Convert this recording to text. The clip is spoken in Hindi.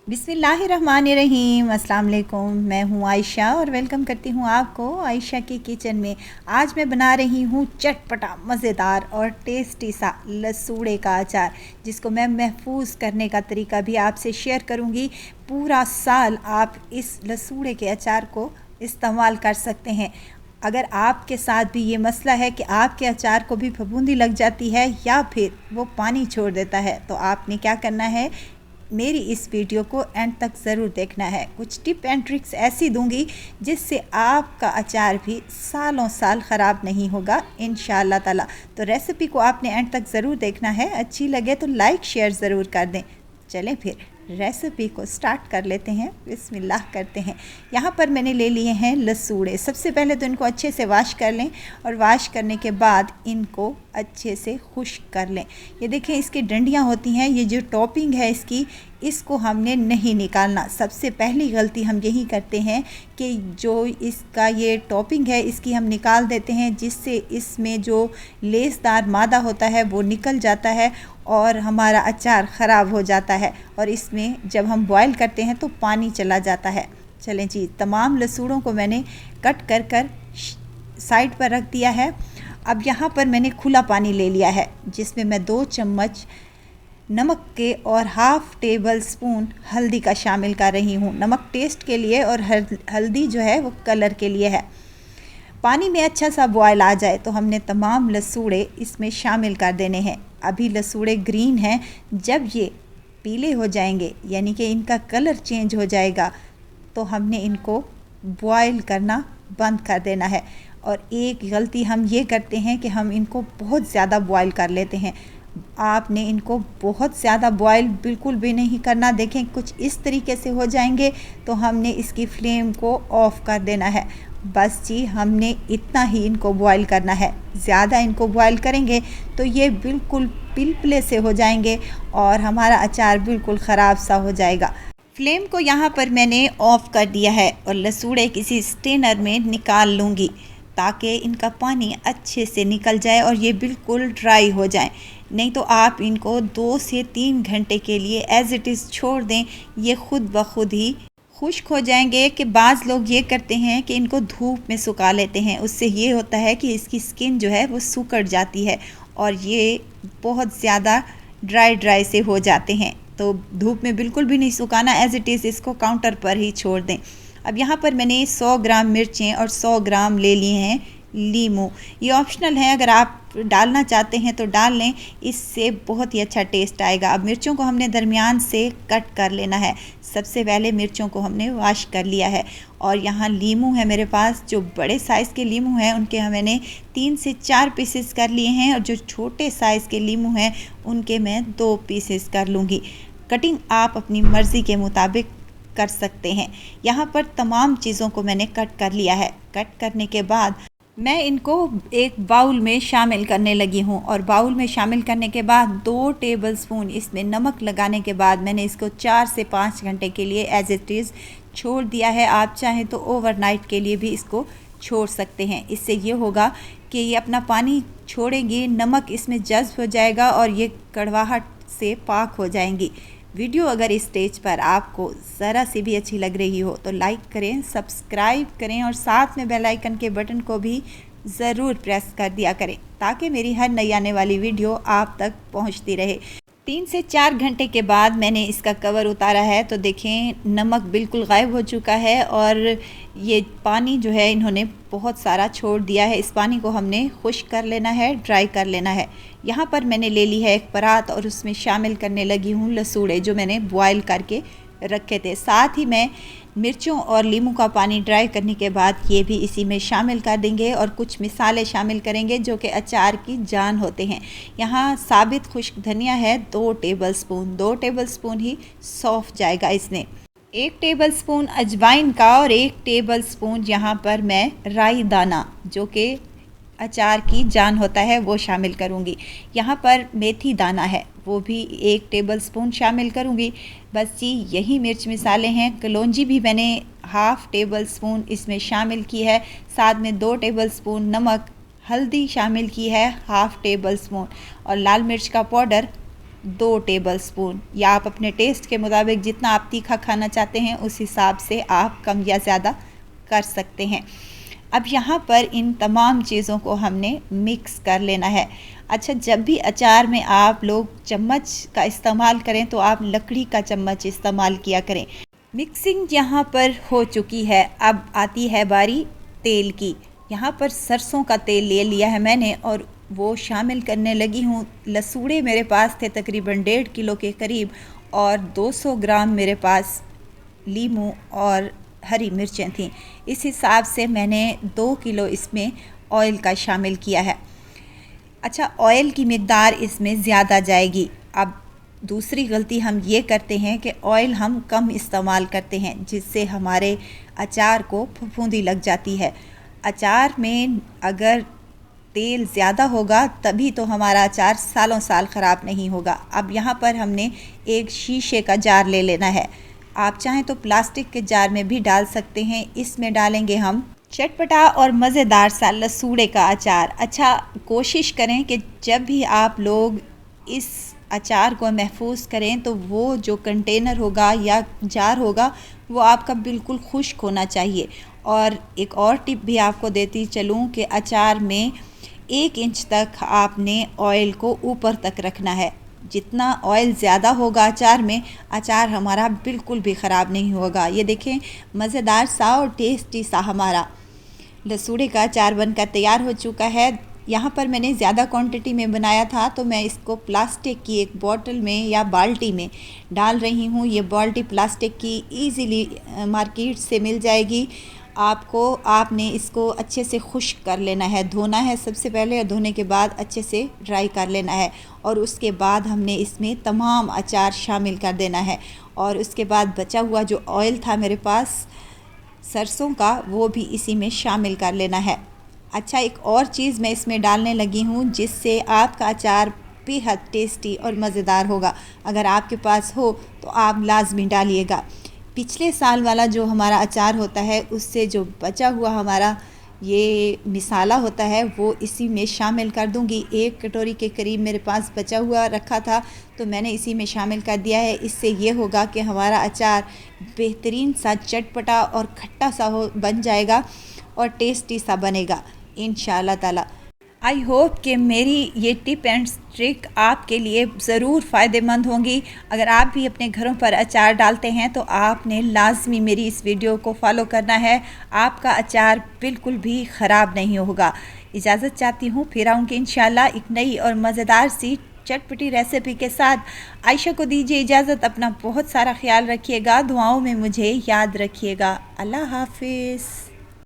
बिस्मिल्लाहिर्रहमानिर्रहीम। अस्सलाम वालेकुम। मैं हूँ आयशा और वेलकम करती हूँ आपको आयशा की किचन में। आज मैं बना रही हूँ चटपटा मज़ेदार और टेस्टी सा लसूड़े का अचार, जिसको मैं महफूज करने का तरीका भी आपसे शेयर करूँगी। पूरा साल आप इस लसूड़े के अचार को इस्तेमाल कर सकते हैं। अगर आपके साथ भी ये मसला है कि आपके अचार को भी फफूंदी लग जाती है या फिर वो पानी छोड़ देता है, तो आपने क्या करना है, मेरी इस वीडियो को एंड तक ज़रूर देखना है। कुछ टिप एंड ट्रिक्स ऐसी दूंगी जिससे आपका अचार भी सालों साल ख़राब नहीं होगा इंशाअल्लाह ताला। तो रेसिपी को आपने एंड तक ज़रूर देखना है। अच्छी लगे तो लाइक शेयर ज़रूर कर दें। चलें फिर रेसिपी को स्टार्ट कर लेते हैं। बिस्मिल्लाह करते हैं। यहाँ पर मैंने ले लिए हैं लसूड़े। सबसे पहले तो इनको अच्छे से वॉश कर लें और वॉश करने के बाद इनको अच्छे से खुश्क कर लें। ये देखें, इसकी डंडियाँ होती हैं, ये जो टॉपिंग है इसको हमने नहीं निकालना। सबसे पहली गलती हम यही करते हैं कि जो इसका ये टॉपिंग है इसकी हम निकाल देते हैं, जिससे इसमें जो लेसदार मादा होता है वो निकल जाता है और हमारा अचार ख़राब हो जाता है और इसमें जब हम बॉयल करते हैं तो पानी चला जाता है। चलें जी, तमाम लसूड़ों को मैंने कट कर साइड पर रख दिया है। अब यहाँ पर मैंने खुला पानी ले लिया है, जिसमें मैं 2 चम्मच नमक के और हाफ़ टेबल स्पून हल्दी का शामिल कर रही हूँ। नमक टेस्ट के लिए और हल्दी जो है वो कलर के लिए है। पानी में अच्छा सा बॉयल आ जाए तो हमने तमाम लसूड़े इसमें शामिल कर देने हैं। अभी लसूड़े ग्रीन हैं, जब ये पीले हो जाएंगे यानी कि इनका कलर चेंज हो जाएगा तो हमने इनको बॉयल करना बंद कर देना है। और एक गलती हम ये करते हैं कि हम इनको बहुत ज़्यादा बॉयल कर लेते हैं। आपने इनको बहुत ज़्यादा बॉयल बिल्कुल भी नहीं करना। देखें, कुछ इस तरीके से हो जाएंगे तो हमने इसकी फ्लेम को ऑफ़ कर देना है। बस जी, हमने इतना ही इनको बॉयल करना है। ज़्यादा इनको बॉयल करेंगे तो ये बिल्कुल पिलपले से हो जाएंगे और हमारा अचार बिल्कुल ख़राब सा हो जाएगा। फ्लेम को यहाँ पर मैंने ऑफ़ कर दिया है और लसूड़े किसी स्ट्रेनर में निकाल लूँगी ताकि इनका पानी अच्छे से निकल जाए और ये बिल्कुल ड्राई हो जाए। नहीं तो आप इनको 2 से 3 घंटे के लिए एज़ इट इज़ छोड़ दें, ये ख़ुद ब खुद ही खुश्क हो जाएंगे। कि बाज़ लोग ये करते हैं कि इनको धूप में सुखा लेते हैं, उससे ये होता है कि इसकी स्किन जो है वो सिकुड़ जाती है और ये बहुत ज़्यादा ड्राई से हो जाते हैं। तो धूप में बिल्कुल भी नहीं सुखाना, एज़ इट इज़ इसको काउंटर पर ही छोड़ दें। अब यहाँ पर मैंने 100 ग्राम मिर्चें और 100 ग्राम ले लिए हैं लीमू। ये ऑप्शनल है, अगर आप डालना चाहते हैं तो डाल लें, इससे बहुत ही अच्छा टेस्ट आएगा। अब मिर्चों को हमने दरमियान से कट कर लेना है। सबसे पहले मिर्चों को हमने वॉश कर लिया है और यहाँ लीमू है मेरे पास। जो बड़े साइज़ के लीमू हैं उनके मैंने 3 से 4 पीसेस कर लिए हैं और जो छोटे साइज़ के लीमू हैं उनके मैं 2 पीसेस कर लूँगी। कटिंग आप अपनी मर्ज़ी के मुताबिक कर सकते हैं। यहाँ पर तमाम चीज़ों को मैंने कट कर लिया है। कट करने के बाद मैं इनको एक बाउल में शामिल करने लगी हूँ और बाउल में शामिल करने के बाद 2 टेबलस्पून इसमें नमक लगाने के बाद मैंने इसको 4 से 5 घंटे के लिए एज़ इट इज़ छोड़ दिया है। आप चाहें तो ओवरनाइट के लिए भी इसको छोड़ सकते हैं। इससे ये होगा कि ये अपना पानी छोड़ेंगी, नमक इसमें जज़्ब हो जाएगा और ये कड़वाहट से पाक हो जाएंगी। वीडियो अगर इस स्टेज पर आपको ज़रा सी भी अच्छी लग रही हो तो लाइक करें, सब्सक्राइब करें और साथ में बेल आइकन के बटन को भी ज़रूर प्रेस कर दिया करें ताकि मेरी हर नई आने वाली वीडियो आप तक पहुंचती रहे। 3 से 4 घंटे के बाद मैंने इसका कवर उतारा है तो देखें, नमक बिल्कुल गायब हो चुका है और ये पानी जो है इन्होंने बहुत सारा छोड़ दिया है। इस पानी को हमने खुश्क कर लेना है, ड्राई कर लेना है। यहाँ पर मैंने ले ली है एक परात और उसमें शामिल करने लगी हूँ लसूड़े जो मैंने बॉयल करके रखे थे। साथ ही मैं मिर्चों और लीमू का पानी ड्राई करने के बाद ये भी इसी में शामिल कर देंगे और कुछ मिसाले शामिल करेंगे जो कि अचार की जान होते हैं। यहाँ साबित खुश्क धनिया है 2 टेबलस्पून ही सौंफ जाएगा इसमें। 1 टेबलस्पून अजवाइन का और 1 टेबलस्पून यहाँ पर मैं राई दाना जो कि अचार की जान होता है वो शामिल करूँगी। यहाँ पर मेथी दाना है वो भी 1 टेबलस्पून शामिल करूँगी। बस जी, यही मिर्च मिसाले हैं। कलौंजी भी मैंने हाफ़ टेबलस्पून इसमें शामिल की है। साथ में 2 टेबलस्पून नमक, हल्दी शामिल की है हाफ़ टेबलस्पून और लाल मिर्च का पाउडर 2 टेबलस्पून, या आप अपने टेस्ट के मुताबिक जितना आप तीखा खाना चाहते हैं उस हिसाब से आप कम या ज़्यादा कर सकते हैं। अब यहाँ पर इन तमाम चीज़ों को हमने मिक्स कर लेना है। अच्छा, जब भी अचार में आप लोग चम्मच का इस्तेमाल करें तो आप लकड़ी का चम्मच इस्तेमाल किया करें। मिक्सिंग यहाँ पर हो चुकी है, अब आती है बारी तेल की। यहाँ पर सरसों का तेल ले लिया है मैंने और वो शामिल करने लगी हूँ। लसूड़े मेरे पास थे तकरीबन 1.5 किलो के करीब, और 200 ग्राम मेरे पास लीमू और हरी मिर्चें थीं। इस हिसाब से मैंने 2 किलो इसमें ऑयल का शामिल किया है। अच्छा, ऑयल की मिकदार इसमें ज़्यादा जाएगी। अब दूसरी गलती हम ये करते हैं कि ऑयल हम कम इस्तेमाल करते हैं, जिससे हमारे अचार को फफूंदी लग जाती है। अचार में अगर तेल ज़्यादा होगा तभी तो हमारा अचार सालों साल ख़राब नहीं होगा। अब यहाँ पर हमने एक शीशे का जार ले लेना है। आप चाहें तो प्लास्टिक के जार में भी डाल सकते हैं। इसमें डालेंगे हम चटपटा और मज़ेदार सा लसूड़े का अचार। अच्छा, कोशिश करें कि जब भी आप लोग इस अचार को महफूज करें तो वो जो कंटेनर होगा या जार होगा वो आपका बिल्कुल खुश्क होना चाहिए। और एक और टिप भी आपको देती चलूँ कि अचार में 1 इंच तक आपने ऑयल को ऊपर तक रखना है। जितना ऑयल ज़्यादा होगा अचार में, अचार हमारा बिल्कुल भी ख़राब नहीं होगा। ये देखें, मज़ेदार सा और टेस्टी सा हमारा लसूड़े का अचार बनकर तैयार हो चुका है। यहाँ पर मैंने ज़्यादा क्वांटिटी में बनाया था तो मैं इसको प्लास्टिक की एक बोतल में या बाल्टी में डाल रही हूँ। ये बाल्टी प्लास्टिक की इजीली मार्केट से मिल जाएगी आपको। आपने इसको अच्छे से खुश्क कर लेना है, धोना है सबसे पहले, और धोने के बाद अच्छे से ड्राई कर लेना है। और उसके बाद हमने इसमें तमाम अचार शामिल कर देना है। और उसके बाद बचा हुआ जो ऑयल था मेरे पास सरसों का, वो भी इसी में शामिल कर लेना है। अच्छा, एक और चीज़ मैं इसमें डालने लगी हूँ जिससे आपका अचार बेहद टेस्टी और मज़ेदार होगा। अगर आपके पास हो तो आप लाजमी डालिएगा। पिछले साल वाला जो हमारा अचार होता है उससे जो बचा हुआ हमारा ये मिसाला होता है वो इसी में शामिल कर दूंगी। 1 कटोरी के करीब मेरे पास बचा हुआ रखा था तो मैंने इसी में शामिल कर दिया है। इससे ये होगा कि हमारा अचार बेहतरीन सा चटपटा और खट्टा सा बन जाएगा और टेस्टी सा बनेगा इंशाअल्लाह ताला। आई होप कि मेरी ये टिप एंड ट्रिक आपके लिए ज़रूर फ़ायदेमंद होंगी। अगर आप भी अपने घरों पर अचार डालते हैं तो आपने लाजमी मेरी इस वीडियो को फॉलो करना है। आपका अचार बिल्कुल भी ख़राब नहीं होगा। इजाज़त चाहती हूँ, फिर आऊँगी इंशाल्लाह एक नई और मज़ेदार सी चटपटी रेसिपी के साथ। आयशा को दीजिए इजाज़त। अपना बहुत सारा ख्याल रखिएगा, दुआओं में मुझे याद रखिएगा। अल्लाह हाफिज़।